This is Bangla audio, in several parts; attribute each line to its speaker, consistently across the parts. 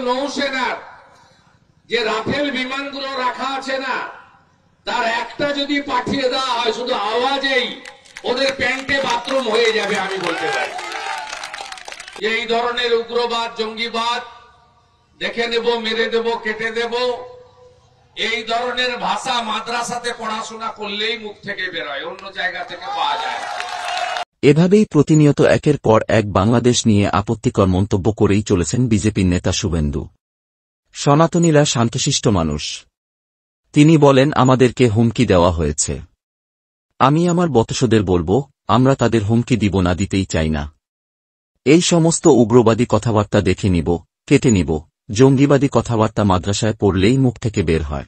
Speaker 1: নৌসেনার যে রাফেল বিমানগুলো রাখা আছে না, তার একটা যদি পাঠিয়ে দেওয়া হয়, শুধু আওয়াজেই ওদের প্যান্টে বাথরুম হয়ে যাবে। আমি বলতে পারি এই ধরনের উগ্রবাদ, জঙ্গিবাদ দেখে নেব, মেরে দেব, কেটে দেব, এই ধরনের ভাষা মাদ্রাসাতে পড়াশোনা করলেই মুখ থেকে বেরোয়, অন্য জায়গা থেকে পাওয়া যায়।
Speaker 2: এভাবেই প্রতিনিয়ত একের পর এক বাংলাদেশ নিয়ে আপত্তিকর মন্তব্য করেই চলেছেন বিজেপির নেতা শুভেন্দু। সনাতনীরা শান্তশিষ্ট মানুষ। তিনি বলেন, আমাদেরকে হুমকি দেওয়া হয়েছে। আমি আমার বতসদের বলব, আমরা তাদের হুমকি দিব না, দিতেই চাই না। এই সমস্ত উগ্রবাদী কথাবার্তা দেখে নিব, কেটে নিব। জঙ্গিবাদী কথাবার্তা মাদ্রাসায় পড়লেই মুখ থেকে বের হয়,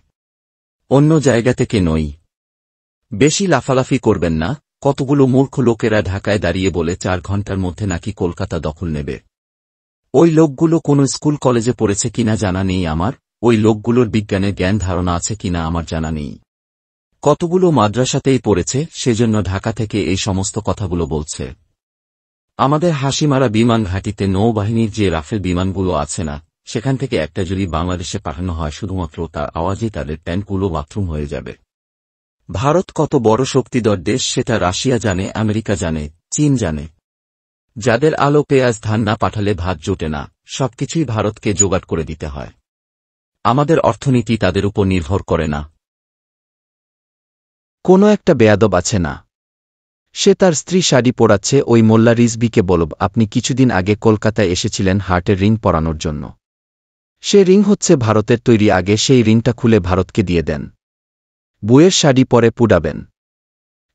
Speaker 2: অন্য জায়গা থেকে নই। বেশি লাফালাফি করবেন না। কতগুলো মূর্খ লোকেরা ঢাকায় দাঁড়িয়ে বলে 4 ঘন্টার মধ্যে নাকি কলকাতা দখল নেবে। ওই লোকগুলো কোনো স্কুল কলেজে পড়েছে কিনা জানা নেই আমার, ওই লোকগুলোর বিজ্ঞানের জ্ঞান ধারণা আছে কিনা আমার জানা নেই। কতগুলো মাদ্রাসাতেই পড়েছে, সেজন্য ঢাকা থেকে এই সমস্ত কথাগুলো বলছে। আমাদের হাসিমারা বিমান ঘাঁটিতে নৌবাহিনীর যে রাফেল বিমানগুলো আছে না, সেখান থেকে একটা যদি বাংলাদেশে পাঠানো হয়, শুধুমাত্র তার আওয়াজেই তাদের প্যান্টগুলো বাথরুম হয়ে যাবে। ভারত কত বড় শক্তিধর দেশ সেটা রাশিয়া জানে, আমেরিকা জানে, চীন জানে। যাদের আলো পেঁয়াজ ধান না পাঠালে ভাত জোটে না, সবকিছুই ভারতকে জোগাড় করে দিতে হয়। আমাদের অর্থনীতি তাদের উপর নির্ভর করে না।
Speaker 3: কোনো একটা বেয়াদব আছে না, সে তার স্ত্রী শাড়ি পরাচ্ছে। ওই মোল্লা রিজভিকে বলব, আপনি কিছুদিন আগে কলকাতায় এসেছিলেন হার্টের রিং পরানোর জন্য। সে রিং হচ্ছে ভারতের তৈরি, আগে সেই রিংটা খুলে ভারতকে দিয়ে দেন। বুয়ের শাড়ি পরে পুড়াবেন।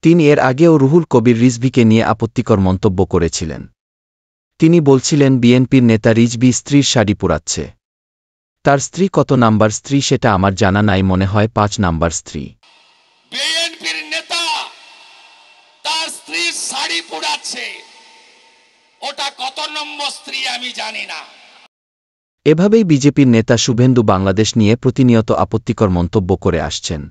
Speaker 3: তিনি এর আগেও রুহুল কবির রিজভিকে নিয়ে আপত্তিকর মন্তব্য করেছিলেন। তিনি বলছিলেন বিএনপির নেতা রিজভি স্ত্রীর শাড়ি পোড়াচ্ছে। তার স্ত্রী কত নাম্বার স্ত্রী সেটা আমার জানা নাই, মনে হয় 5 নাম্বার স্ত্রী।
Speaker 1: বিএনপির নেতা তার স্ত্রীর শাড়ি পোড়াচ্ছে, ওটা কত নম্বর স্ত্রী আমি জানি না।
Speaker 3: এভাবেই বিজেপির নেতা শুভেন্দু বাংলাদেশ নিয়ে প্রতিনিয়ত আপত্তিকর মন্তব্য করে আসছেন।